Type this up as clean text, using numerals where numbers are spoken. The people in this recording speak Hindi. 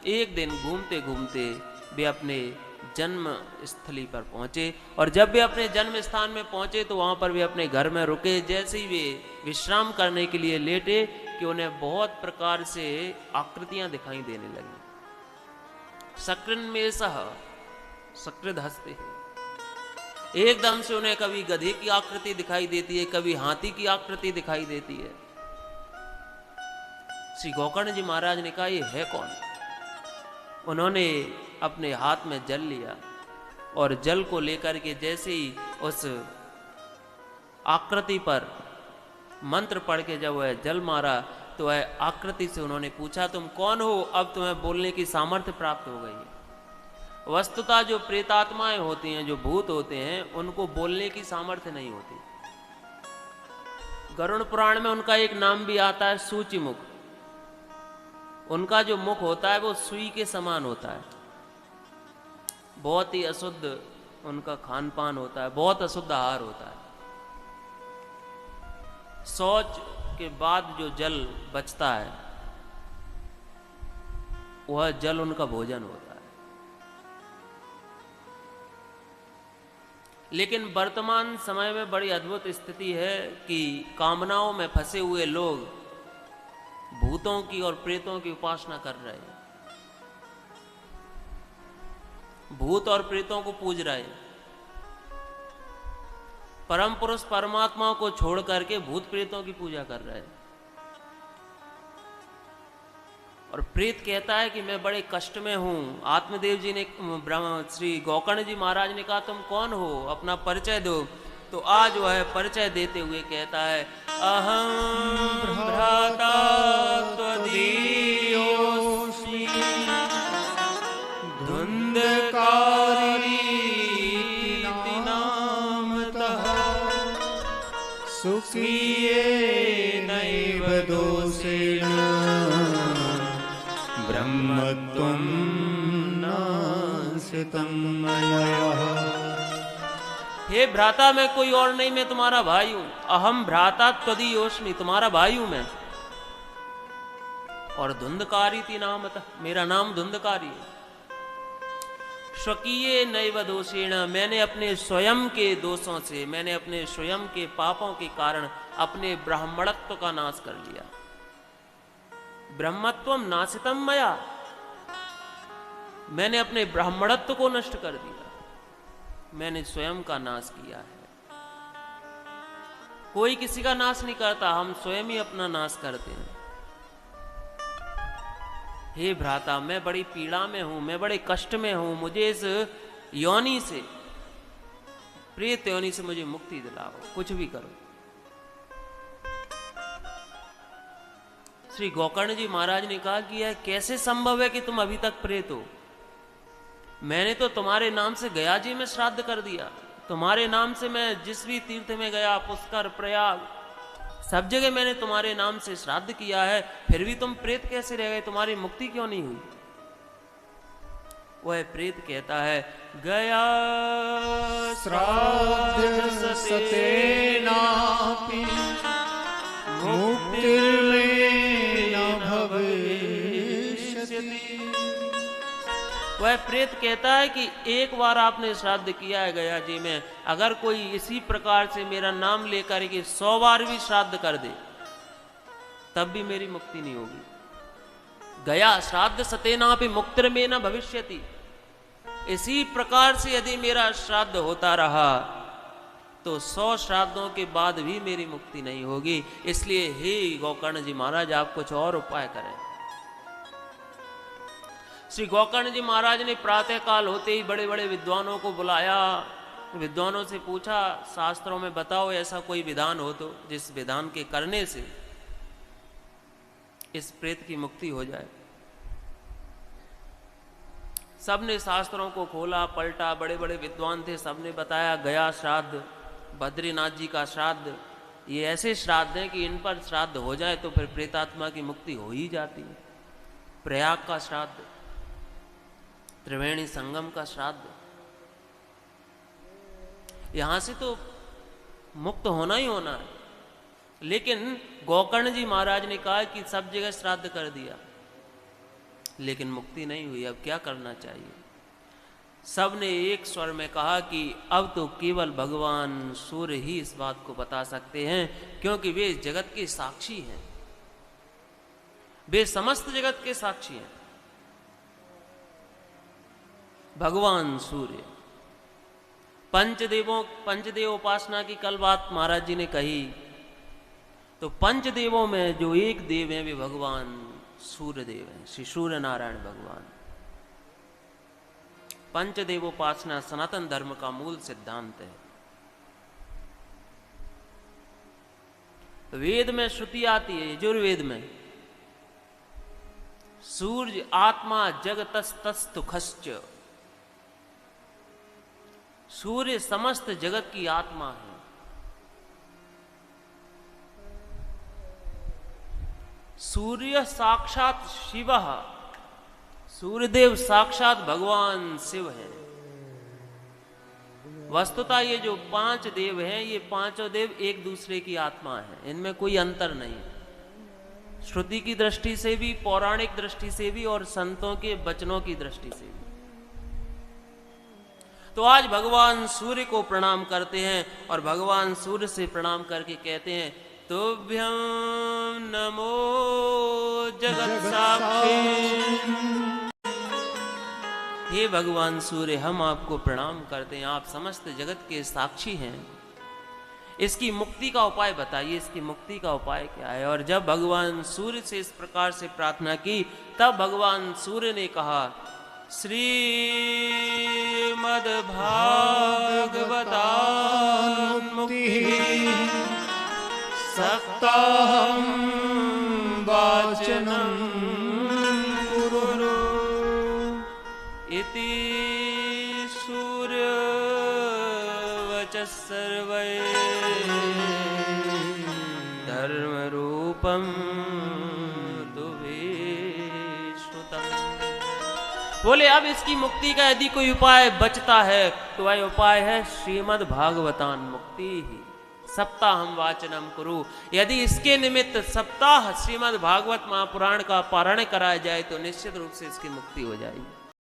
एक दिन घूमते घूमते वे अपने जन्म स्थली पर पहुंचे, और जब वे अपने जन्म स्थान में पहुंचे तो वहां पर वे अपने घर में रुके। जैसे ही वे विश्राम करने के लिए लेटे कि उन्हें बहुत प्रकार से आकृतियां दिखाई देने लगी। सकृन्मेषः सकृद हस्ते, एकदम से उन्हें कभी गधे की आकृति दिखाई देती है, कभी हाथी की आकृति दिखाई देती है। श्री गोकर्ण जी महाराज ने कहा ये है कौन? उन्होंने अपने हाथ में जल लिया और जल को लेकर के जैसे ही उस आकृति पर मंत्र पढ़ के जब वह जल मारा तो वह आकृति से उन्होंने पूछा तुम कौन हो? अब तुम्हें बोलने की सामर्थ्य प्राप्त हो गई है। वस्तुतः जो प्रेतात्माएं होती हैं, जो भूत होते हैं, उनको बोलने की सामर्थ्य नहीं होती। गरुड़ पुराण में उनका एक नाम भी आता है सूची मुख। उनका जो मुख होता है वो सुई के समान होता है। बहुत ही अशुद्ध उनका खान पान होता है, बहुत अशुद्ध आहार होता है। शौच के बाद जो जल बचता है वह जल उनका भोजन होता है। लेकिन वर्तमान समय में बड़ी अद्भुत स्थिति है कि कामनाओं में फंसे हुए लोग भूतों की और प्रेतों की उपासना कर रहे हैं, भूत और प्रेतों को पूज रहे हैं। परम पुरुष परमात्मा को छोड़ करके भूत प्रेतों की पूजा कर रहे हैं। और प्रेत कहता है कि मैं बड़े कष्ट में हूं। आत्मदेव जी ने, श्री गोकर्ण जी महाराज ने कहा तुम कौन हो, अपना परिचय दो। तो आज वह परिचय देते हुए कहता है अहं भ्राता त्वदीयोऽस्मि धुन्धकारीति नामतः स्वकीयेनैव दोषेण ब्रह्मत्वं नाशितं मया। हे भ्राता मैं कोई और नहीं, मैं तुम्हारा भाई हूं। अहम भ्राता त्वदीयोऽस्मि, तुम्हारा भाई हूं मैं। और धुंधकारीति नामतः, मेरा नाम धुंधकारी है। स्वकीय नैव दोषेण, मैंने अपने स्वयं के दोषों से, मैंने अपने स्वयं के पापों के कारण अपने ब्राह्मणत्व का नाश कर लिया। ब्रह्मत्वम नाशितम मया, मैंने अपने ब्राह्मणत्व को नष्ट कर दिया, मैंने स्वयं का नाश किया है। कोई किसी का नाश नहीं करता, हम स्वयं ही अपना नाश करते हैं। हे भ्राता मैं बड़ी पीड़ा में हूं, मैं बड़े कष्ट में हूं, मुझे इस योनि से, प्रेत योनि से मुझे मुक्ति दिलाओ, कुछ भी करो। श्री गोकर्ण जी महाराज ने कहा कि यह कैसे संभव है कि तुम अभी तक प्रेत हो? मैंने तो तुम्हारे नाम से गया जी में श्राद्ध कर दिया, तुम्हारे नाम से मैं जिस भी तीर्थ में गया, पुष्कर, प्रयाग, सब जगह मैंने तुम्हारे नाम से श्राद्ध किया है, फिर भी तुम प्रेत कैसे रह गए? तुम्हारी मुक्ति क्यों नहीं हुई? वह प्रेत कहता है गया श्राद्ध सतेनापि मुक्तिर्मे न भविष्यति। वह प्रेत कहता है कि एक बार आपने श्राद्ध किया है गया जी में, अगर कोई इसी प्रकार से मेरा नाम लेकर के 100 बार भी श्राद्ध कर दे तब भी मेरी मुक्ति नहीं होगी। गया श्राद्ध सतेनापि मुक्तिर्मे न भविष्यति। इसी प्रकार से यदि मेरा श्राद्ध होता रहा तो 100 श्राद्धों के बाद भी मेरी मुक्ति नहीं होगी। इसलिए हे गोकर्ण जी महाराज आप कुछ और उपाय करें। श्री गोकर्ण जी महाराज ने प्रातः काल होते ही बड़े बड़े विद्वानों को बुलाया, विद्वानों से पूछा शास्त्रों में बताओ ऐसा कोई विधान हो तो जिस विधान के करने से इस प्रेत की मुक्ति हो जाए। सबने शास्त्रों को खोला पलटा, बड़े बड़े विद्वान थे, सबने बताया गया श्राद्ध, बद्रीनाथ जी का श्राद्ध, ये ऐसे श्राद्ध हैं कि इन पर श्राद्ध हो जाए तो फिर प्रेतात्मा की मुक्ति हो ही जाती है। प्रयाग का श्राद्ध, त्रिवेणी संगम का श्राद्ध, यहां से तो मुक्त होना ही होना है। लेकिन गोकर्ण जी महाराज ने कहा कि सब जगह श्राद्ध कर दिया, लेकिन मुक्ति नहीं हुई। अब क्या करना चाहिए? सबने एक स्वर में कहा कि अब तो केवल भगवान सूर्य ही इस बात को बता सकते हैं, क्योंकि वे इस जगत के साक्षी हैं, वे समस्त जगत के साक्षी हैं। भगवान सूर्य, पंचदेव उपासना की कल बात महाराज जी ने कही, तो पंचदेवों में जो एक देव हैं वे भगवान सूर्य देव हैं, श्री सूर्य नारायण भगवान। पंचदेव उपासना सनातन धर्म का मूल सिद्धांत है। वेद में श्रुति आती है, यजुर्वेद में, सूर्य आत्मा जगतस्तुखश्च, सूर्य समस्त जगत की आत्मा है। सूर्य साक्षात शिव, सूर्यदेव साक्षात भगवान शिव है। वस्तुतः ये जो 5 देव हैं, ये पांचों देव एक दूसरे की आत्मा है, इनमें कोई अंतर नहीं। श्रुति की दृष्टि से भी, पौराणिक दृष्टि से भी, और संतों के वचनों की दृष्टि से भी। तो आज भगवान सूर्य को प्रणाम करते हैं और भगवान सूर्य से प्रणाम करके कहते हैं, तुभ्यं नमो जगत साक्षी। हे भगवान सूर्य, हम आपको प्रणाम करते हैं, आप समस्त जगत के साक्षी हैं। इसकी मुक्ति का उपाय बताइए, इसकी मुक्ति का उपाय क्या है? और जब भगवान सूर्य से इस प्रकार से प्रार्थना की, तब भगवान सूर्य ने कहा, श्रीमद् भागवतान्मुक्ति सप्ताहं वाचनं कुरु इति सूर्यवचः सर्वै धर्मरूपं तुभीश्रुतम्। बोले अब इसकी मुक्ति का यदि कोई उपाय बचता है तो वह उपाय है श्रीमद् भागवतान मुक्ति ही। सप्ताहम वाचनम कुरु, यदि इसके निमित्त सप्ताह श्रीमद् भागवत महापुराण का पारायण कराया जाए तो निश्चित रूप से इसकी मुक्ति हो जाएगी।